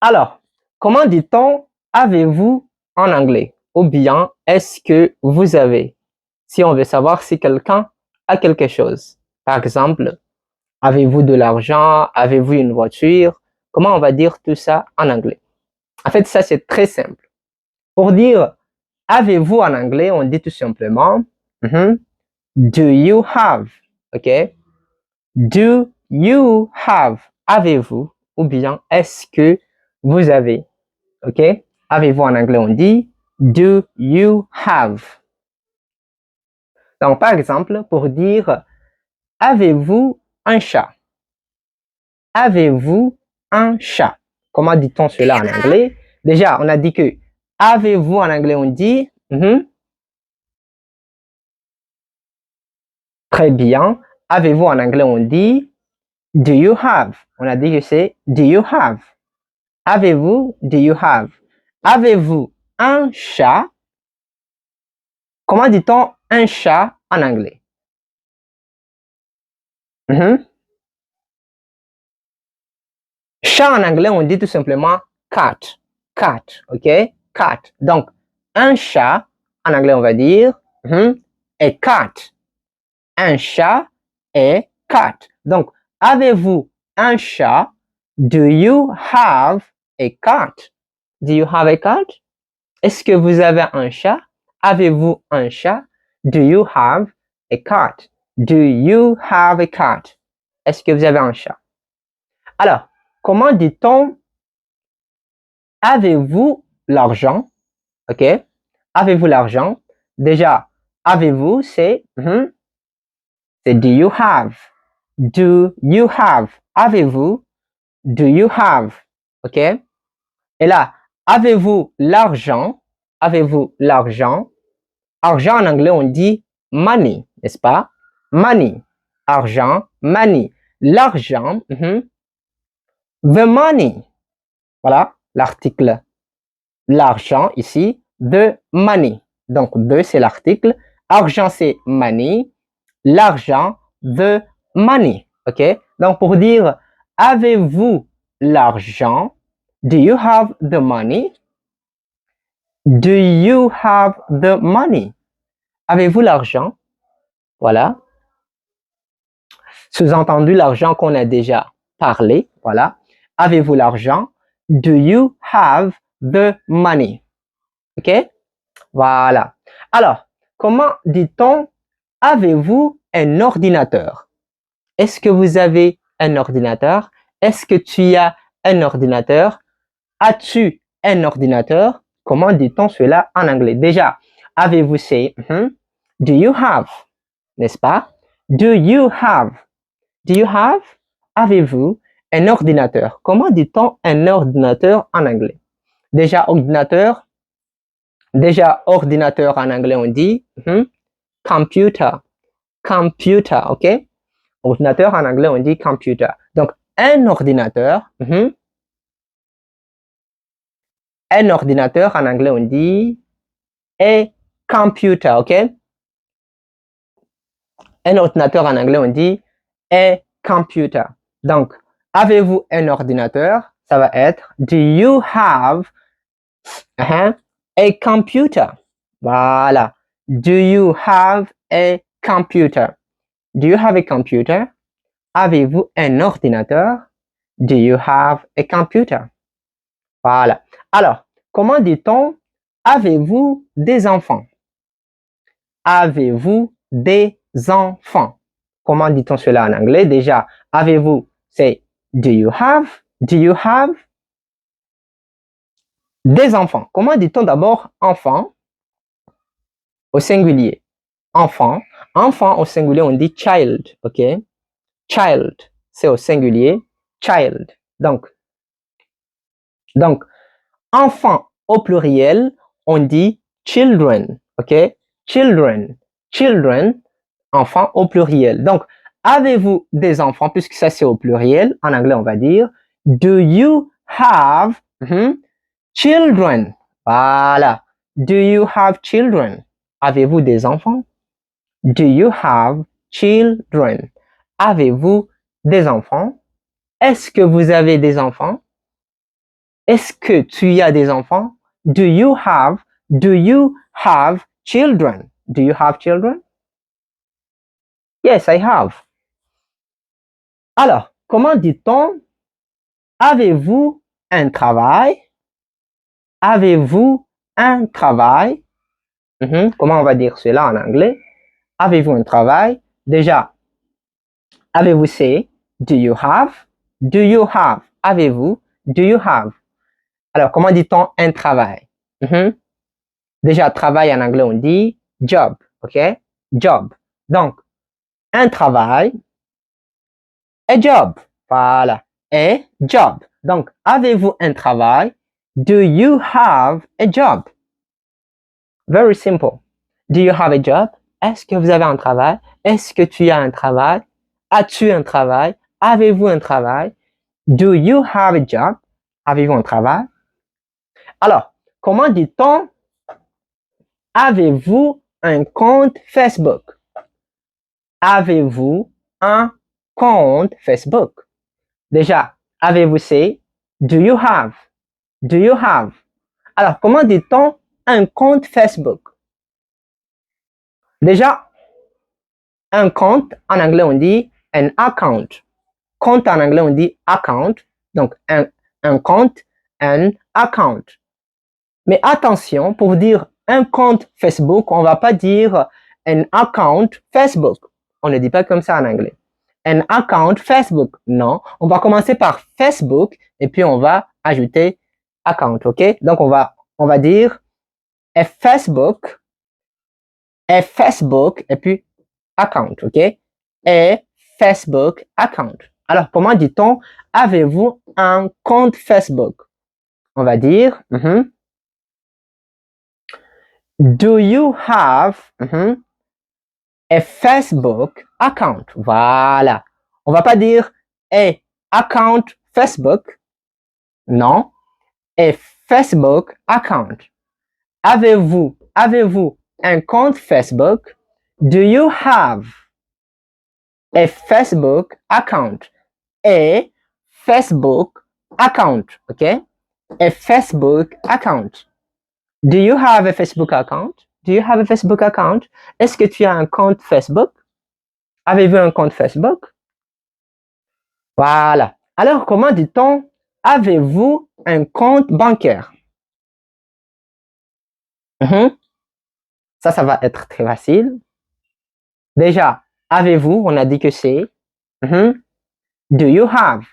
Alors, comment dit-on avez-vous en anglais? Ou bien est-ce que vous avez? Si on veut savoir si quelqu'un a quelque chose. Par exemple, avez-vous de l'argent? Avez-vous une voiture? Comment on va dire tout ça en anglais? En fait, ça c'est très simple. Pour dire avez-vous en anglais, on dit tout simplement do you have? OK? Do you have? Avez-vous? Ou bien est-ce que vous avez? OK? Avez-vous en anglais, on dit do you have? Donc, par exemple, pour dire avez-vous un chat? Avez-vous un chat? Comment dit-on cela en anglais? Déjà, on a dit que avez-vous en anglais, on dit très bien. Avez-vous en anglais, on dit do you have? On a dit que c'est do you have? Avez-vous? Do you have? Avez-vous un chat? Comment dit-on un chat en anglais? Chat en anglais, on dit tout simplement cat. Cat, ok? Cat. Donc, un chat, en anglais, on va dire a cat. Un chat est cat. Donc, avez-vous un chat? Do you have a cat? Do you have a cat? Est-ce que vous avez un chat? Avez-vous un chat? Do you have a cat? Do you have a cat? Est-ce que vous avez un chat? Alors, comment dit-on avez-vous l'argent? OK? Avez-vous l'argent? Déjà, avez-vous, c'est do you have? Do you have? Avez-vous? Do you have? OK? Et là, avez-vous l'argent? Avez-vous l'argent? Argent en anglais, on dit money, n'est-ce pas? Money. Argent, money. L'argent, the money. Voilà, l'article. L'argent ici, the money. Donc, the, c'est l'article. Argent, c'est money. L'argent, the money. OK? Donc, pour dire, avez-vous l'argent? Do you have the money? Do you have the money? Avez-vous l'argent? Voilà. Sous-entendu, l'argent qu'on a déjà parlé. Voilà. Avez-vous l'argent? Do you have the money? OK? Voilà. Alors, comment dit-on avez-vous un ordinateur? Est-ce que vous avez un ordinateur? Est-ce que tu as un ordinateur? As-tu un ordinateur? Comment dit-on cela en anglais? Déjà, avez-vous c'est do you have? N'est-ce pas? Do you have? Do you have? Avez-vous un ordinateur? Comment dit-on un ordinateur en anglais? Déjà, ordinateur en anglais, on dit computer. Computer, OK? Ordinateur en anglais, on dit computer. Donc, un ordinateur en anglais, on dit a computer, OK? Un ordinateur en anglais, on dit a computer. Donc, avez-vous un ordinateur? Ça va être do you have a computer? Voilà. Do you have a computer? Do you have a computer? Avez-vous un ordinateur? Do you have a computer? Voilà. Alors, comment dit-on avez-vous des enfants? Avez-vous des enfants? Comment dit-on cela en anglais? Déjà, avez-vous, c'est do you have? Do you have des enfants? Comment dit-on d'abord enfant au singulier? Enfant. Enfant au singulier, on dit child, OK? Child, c'est au singulier. Child. Donc, enfant au pluriel, on dit children, OK? Children. Children, enfant au pluriel. Donc, avez-vous des enfants, puisque ça c'est au pluriel, en anglais on va dire do you have children? Voilà. Do you have children? Avez-vous des enfants? Do you have children? Avez-vous des enfants? Est-ce que vous avez des enfants? Est-ce que tu as des enfants? Do you have children? Do you have children? Yes, I have. Alors, comment dit-on avez-vous un travail? Avez-vous un travail? Comment on va dire cela en anglais? Avez-vous un travail? Déjà, avez-vous c'est? Do you have? Do you have? Avez-vous? Do you have? Alors, comment dit-on un travail? Déjà, travail en anglais, on dit job, ok? Job. Donc, un travail, a job. Voilà, a job. Donc, avez-vous un travail? Do you have a job? Very simple. Do you have a job? Est-ce que vous avez un travail? Est-ce que tu as un travail? As-tu un travail? Avez-vous un travail? Do you have a job? Avez-vous un travail? Alors, comment dit-on avez-vous un compte Facebook? Avez-vous un compte Facebook? Déjà, avez-vous c'est? Do you have? Do you have? Alors, comment dit-on un compte Facebook? Déjà, un compte, en anglais, on dit an account. Compte, en anglais, on dit account. Donc, un compte, an account. Mais attention, pour dire un compte Facebook, on ne va pas dire an account Facebook. On ne dit pas comme ça en anglais. An account Facebook. Non, on va commencer par Facebook et puis on va ajouter account, ok? Donc, on va dire a Facebook et puis account, ok? A Facebook account. Alors, comment dit-on avez-vous un compte Facebook? On va dire do you have a Facebook account? Voilà. On va pas dire a account Facebook. Non. A Facebook account. Avez-vous un compte Facebook? Do you have a Facebook account? A Facebook account, okay? A Facebook account. Do you have a Facebook account? Do you have a Facebook account? Est-ce que tu as un compte Facebook? Avez-vous un compte Facebook? Voilà. Alors, comment dit-on avez-vous un compte bancaire? Ça va être très facile. Déjà, avez-vous, on a dit que c'est. Do you have?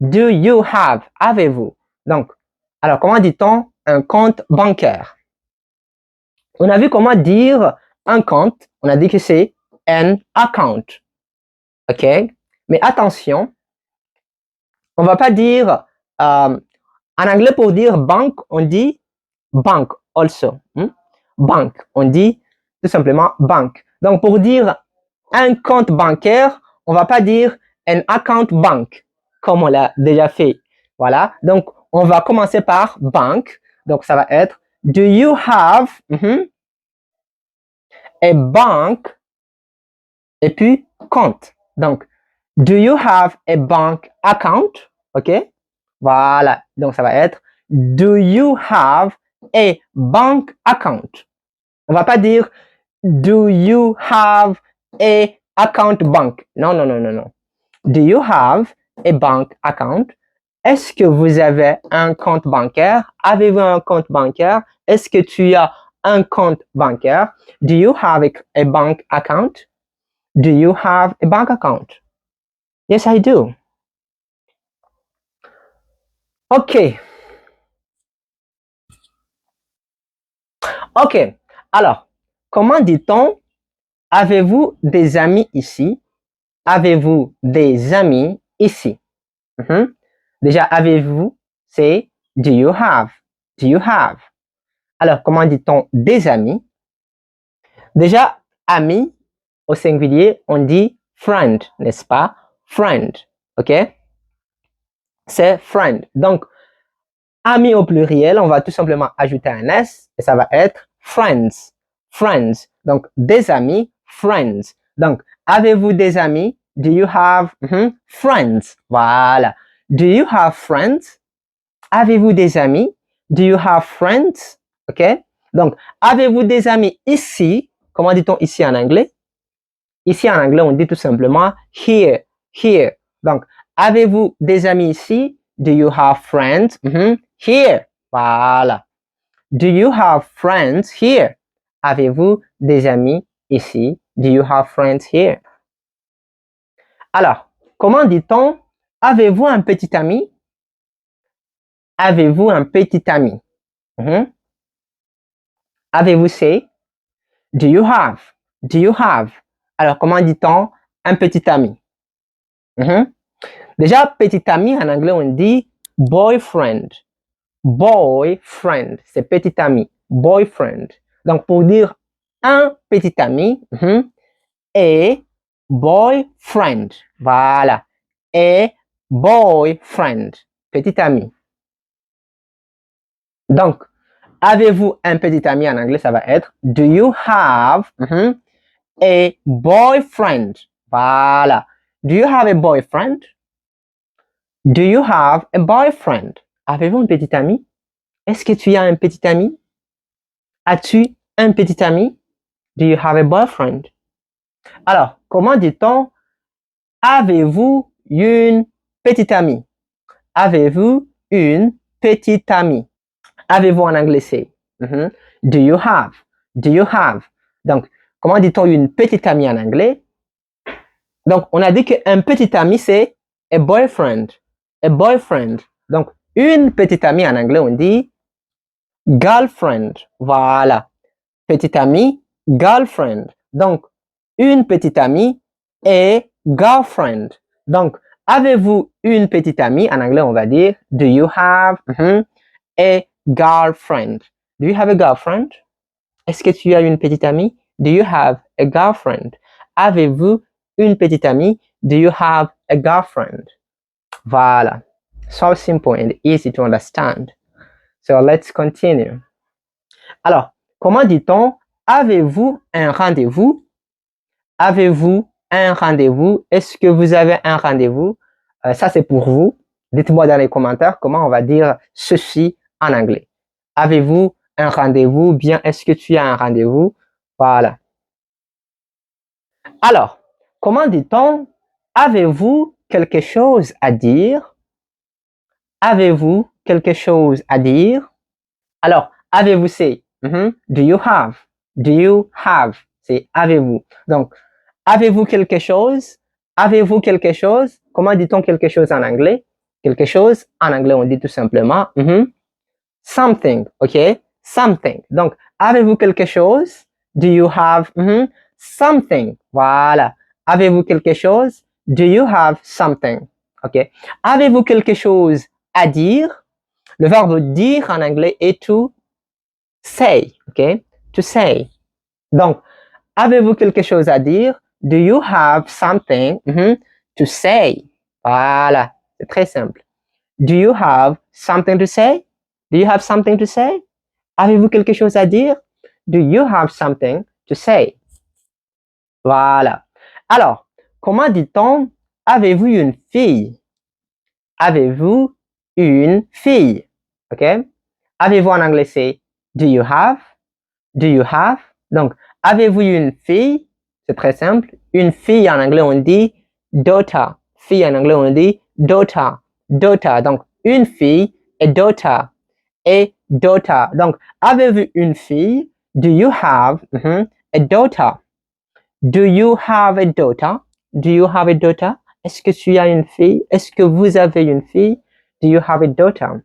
Do you have? Avez-vous? Donc, alors, comment dit-on un compte bancaire? On a vu comment dire un compte. On a dit que c'est an account. OK? Mais attention, on va pas dire, en anglais pour dire banque, on dit bank also. Bank, on dit tout simplement banque. Donc, pour dire un compte bancaire, on va pas dire an account bank, comme on l'a déjà fait. Voilà. Donc, on va commencer par bank. Donc, ça va être do you have a bank et puis compte. Donc, do you have a bank account? OK? Voilà. Donc, ça va être do you have a bank account? On va pas dire do you have a account bank? Non, non, non, non, non. Do you have a bank account? Est-ce que vous avez un compte bancaire? Avez-vous un compte bancaire? Est-ce que tu as un compte bancaire? Do you have a bank account? Do you have a bank account? Yes, I do. OK. OK. Alors, comment dit-on avez-vous des amis ici? Avez-vous des amis ici? Déjà, avez-vous, c'est do you have? Do you have? Alors, comment dit-on des amis? Déjà, amis, au singulier, on dit friend, n'est-ce pas? Friend, ok? C'est friend. Donc, amis au pluriel, on va tout simplement ajouter un S et ça va être friends. Friends. Donc, des amis, friends. Donc, avez-vous des amis? Do you have friends? Voilà. Do you have friends? avez-vous des amis? Do you have friends? OK? Donc, avez-vous des amis ici? Comment dit-on ici en anglais? Ici en anglais, on dit tout simplement here, here. Donc, avez-vous des amis ici? Do you have friends? Here. Voilà. Do you have friends here? Avez-vous des amis ici? Do you have friends here? Alors, comment dit-on avez-vous un petit ami? Avez-vous un petit ami? Avez-vous say? Do you have? Do you have? Alors, comment dit-on un petit ami? Déjà, petit ami, en anglais, on dit boyfriend. Boyfriend, c'est petit ami. Boyfriend. Donc, pour dire un petit ami, et boyfriend. Voilà. Et boyfriend. Petit ami. Donc, avez-vous un petit ami en anglais, ça va être do you have a boyfriend? Voilà. Do you have a boyfriend? Do you have a boyfriend? Avez-vous un petit ami? Est-ce que tu as un petit ami? As-tu un petit ami? Do you have a boyfriend? Alors, comment dit-on avez-vous une petite amie? Avez-vous une petite amie? Avez-vous en anglais c'est do you have? Do you have? Donc, comment dit-on une petite amie en anglais? Donc, on a dit qu'un petit ami c'est a boyfriend. A boyfriend. Donc, une petite amie en anglais, on dit girlfriend. Voilà. Petite amie, girlfriend. Donc, une petite amie et girlfriend. Donc, avez-vous une petite amie? En anglais, on va dire do you have a girlfriend? Do you have a girlfriend? Est-ce que tu as une petite amie? Do you have a girlfriend? Avez-vous une petite amie? Do you have a girlfriend? Voilà. So simple and easy to understand. So let's continue. Alors, comment dit-on avez-vous un rendez-vous? Avez-vous un rendez-vous? Est-ce que vous avez un rendez-vous? Ça, c'est pour vous. Dites-moi dans les commentaires comment on va dire ceci en anglais. Avez-vous un rendez-vous? Bien, est-ce que tu as un rendez-vous? Voilà. Alors, comment dit-on avez-vous quelque chose à dire? Avez-vous quelque chose à dire? Alors, avez-vous c'est do you have? Do you have? C'est avez-vous. Donc, avez-vous quelque chose? Avez-vous quelque chose? Comment dit-on quelque chose en anglais? Quelque chose, en anglais, on dit tout simplement something, ok? Something. Donc, avez-vous quelque chose? Do you have something? Voilà. Avez-vous quelque chose? Do you have something? Ok? Avez-vous quelque chose à dire? Le verbe dire en anglais est to say, ok? To say. Donc, avez-vous quelque chose à dire? Do you have something to say? Voilà, c'est très simple. Do you have something to say? Do you have something to say? Avez-vous quelque chose à dire? Do you have something to say? Voilà. Alors, comment dit-on avez-vous une fille? Avez-vous une fille? OK? Avez-vous en anglais c'est do you have? Do you have? Donc, avez-vous une fille? C'est très simple. Une fille en anglais on dit daughter. Fille en anglais on dit daughter. Daughter. Donc, une fille et daughter. Et daughter. Donc, avez-vous une fille? Do you have a daughter? Do you have a daughter? Do you have a daughter? Est-ce que tu as une fille? Est-ce que vous avez une fille? Do you have a daughter?